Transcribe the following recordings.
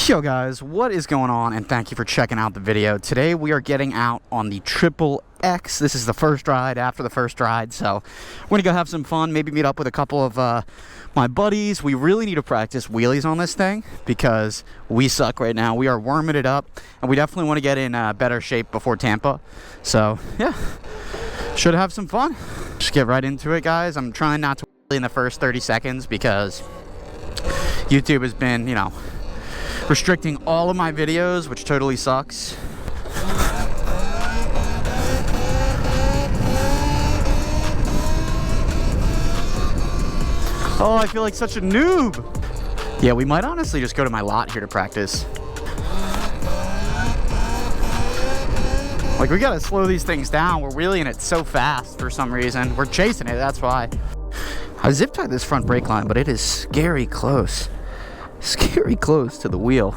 Yo guys, what is going on, and thank you for checking out the video. Today we are getting out on the Xxx. This is the first ride after the first ride, so we're gonna go have some fun, maybe meet up with a couple of my buddies. We really need to practice wheelies on this thing because we suck right now. We are warming it up, and we definitely want to get in better shape before Tampa. So yeah, should have some fun. Just get right into it, guys. I'm trying not to wheelie in the first 30 seconds because YouTube has been, you know, restricting all of my videos, which totally sucks. Oh, I feel like such a noob. Yeah, we might honestly just go to my lot here to practice. Like, we gotta slow these things down. We're wheeling it so fast for some reason. We're chasing it, that's why. I zip tied this front brake line, but it is scary close. Scary close to the wheel.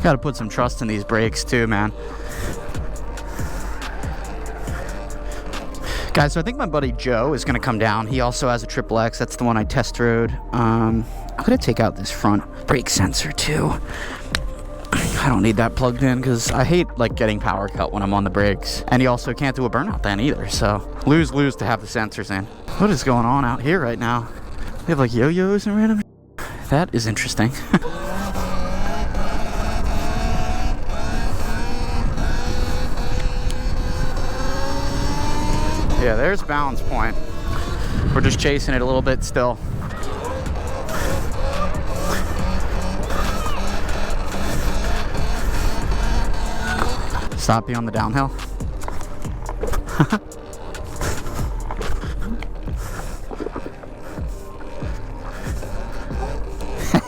Gotta put some trust in these brakes too, man. Guys, so I think my buddy Joe is gonna come down. He also has a Xxx. That's the one I test rode. I'm gonna take out this front brake sensor too. I don't need that plugged in because I hate like getting power cut when I'm on the brakes. And you also can't do a burnout then either, so lose to have the sensors in. What is going on out here right now? They have like yo-yos and random. That is interesting. Yeah, there's balance point. We're just chasing it a little bit still. Stop you on the downhill.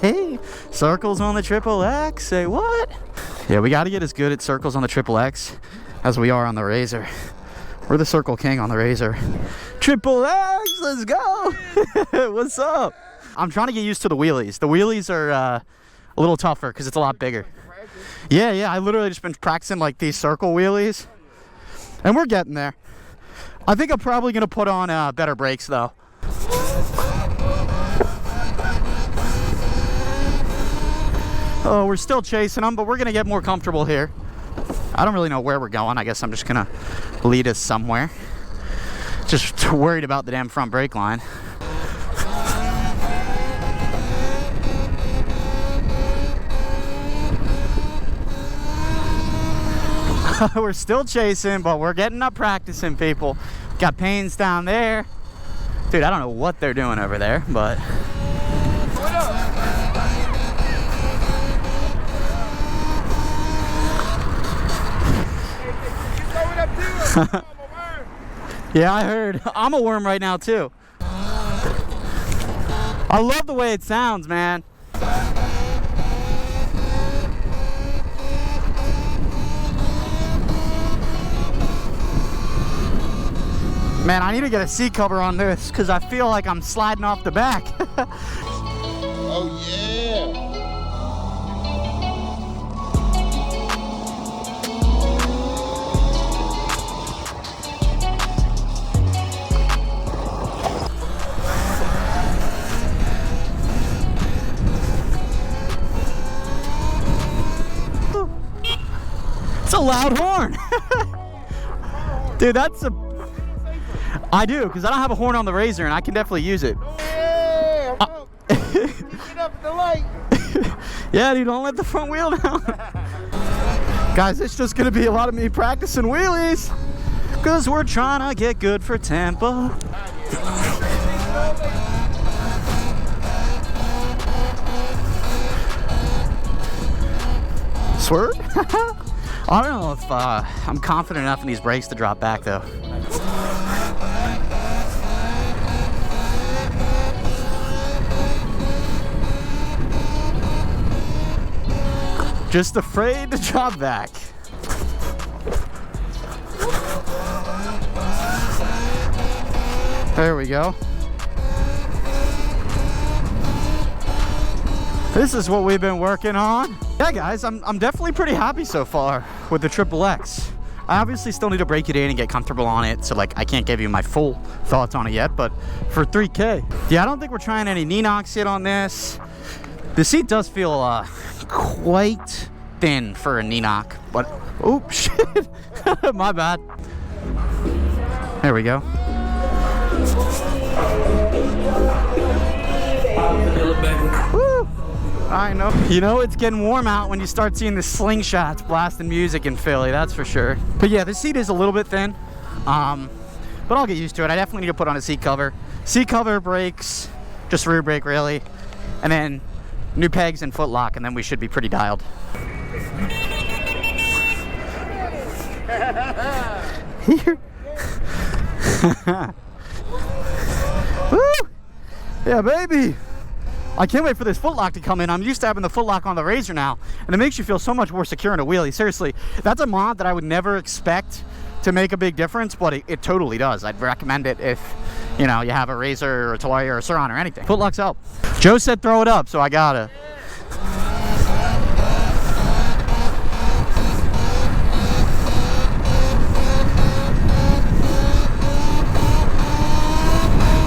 Hey, circles on the Xxx. Say what? Yeah, we got to get as good at circles on the Xxx as we are on the Razor. We're the circle king on the Razor. Xxx, let's go. What's up? I'm trying to get used to the wheelies. The wheelies are a little tougher because it's a lot bigger. Yeah, I literally just been practicing like these circle wheelies, and we're getting there. I think I'm probably gonna put on better brakes though. Oh, we're still chasing them, but we're gonna get more comfortable here. I don't really know where we're going. I guess I'm just gonna lead us somewhere. Just worried about the damn front brake line. We're still chasing, but we're getting up practicing, people. Got pains down there. Dude, I don't know what they're doing over there, but... Yeah, I heard. I'm a worm right now, too. I love the way it sounds, man. Man, I need to get a seat cover on this because I feel like I'm sliding off the back. Oh, yeah. It's a loud horn. Dude, that's a... I do, because I don't have a horn on the Razor, and I can definitely use it. Yeah, get up in the light. Yeah, dude, don't let the front wheel down. Guys, it's just going to be a lot of me practicing wheelies, because we're trying to get good for Tampa. Swerve? I don't know if I'm confident enough in these brakes to drop back, though. Just afraid to drop back. There we go. This is what we've been working on. Yeah, guys, I'm definitely pretty happy so far with the Xxx. I obviously still need to break it in and get comfortable on it, so like I can't give you my full thoughts on it yet, but for $3K. Yeah, I don't think we're trying any knee knocks yet on this. The seat does feel quite thin for a knee knock, but oh shit, my bad. There we go. Woo! I know. You know it's getting warm out when you start seeing the slingshots blasting music in Philly, that's for sure. But yeah, the seat is a little bit thin, but I'll get used to it. I definitely need to put on a seat cover. Seat cover, brakes, just rear brake really, and then new pegs and foot lock, and then we should be pretty dialed. Here. Woo! Yeah, baby. I can't wait for this foot lock to come in. I'm used to having the foot lock on the Razor now, and it makes you feel so much more secure in a wheelie. Seriously, that's a mod that I would never expect to make a big difference, but it totally does. I'd recommend it if, you know, you have a Razor or a Talaria or a Sur-Ron or anything. Foot lock's up. Joe said throw it up, so I gotta.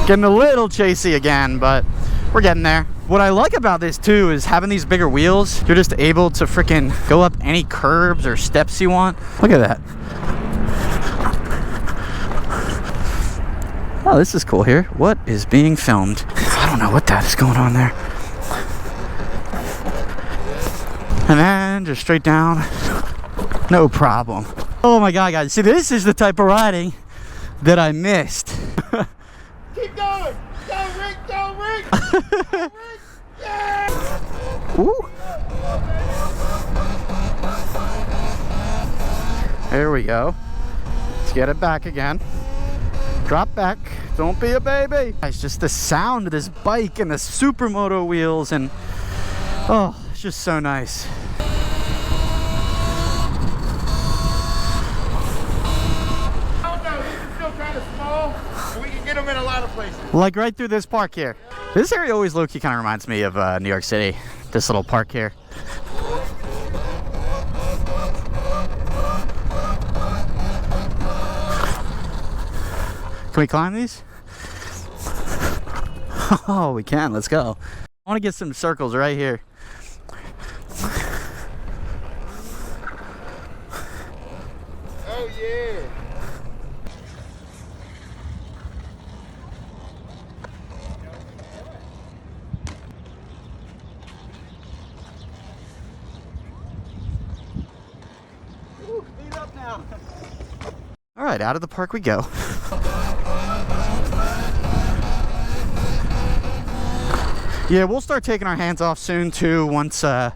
Getting a little chasey again, but we're getting there. What I like about this too is having these bigger wheels. You're just able to freaking go up any curbs or steps you want. Look at that. Oh, this is cool here. What is being filmed? I don't know what that is going on there. And then just straight down. No problem. Oh my God, guys. See, this is the type of riding that I missed. Keep going. Go, Rick. Go, Rick. Go, Rick. Yeah. Ooh. There we go. Let's get it back again. Drop back. Don't be a baby. It's just the sound of this bike and the supermoto wheels, and oh, it's just so nice. Oh no, this is still kind of small. We can get them in a lot of places. Like right through this park here. This area always low-key kind of reminds me of New York City. This little park here. Can we climb these? Oh, we can. Let's go. I want to get some circles right here. Oh yeah. Ooh, speed up now. All right, out of the park we go. Yeah, we'll start taking our hands off soon too once get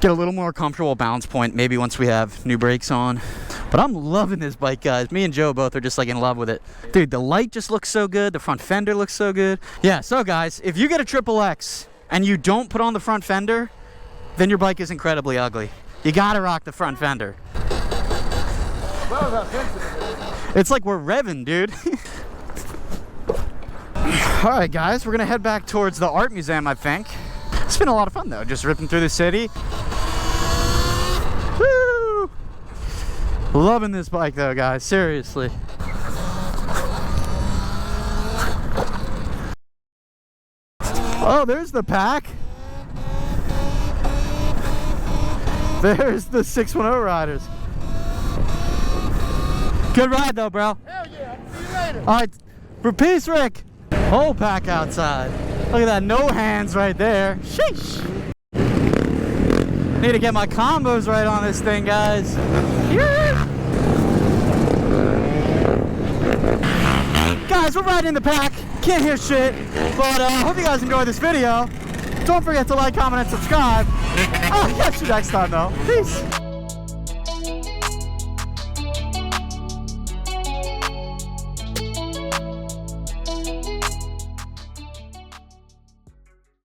a little more comfortable balance point, maybe once we have new brakes on. But I'm loving this bike, guys. Me and Joe both are just like in love with it. Dude, the light just looks so good. The front fender looks so good. Yeah, so guys, if you get a Xxx and you don't put on the front fender, then your bike is incredibly ugly. You gotta rock the front fender. It's like we're revving, dude. All right, guys, we're gonna head back towards the art museum, I think. It's been a lot of fun though, just ripping through the city. Woo! Loving this bike though, guys, seriously. Oh, there's the pack. There's the 610 riders. Good ride though, bro. Hell yeah. I'll see you later. All right, for peace, Rick. Whole pack outside. Look at that, no hands right there. Sheesh. Need to get my combos right on this thing, guys. Yeah. Guys, we're riding in the pack. Can't hear shit. But hope you guys enjoyed this video. Don't forget to like, comment, and subscribe. I'll catch you next time, though. Peace.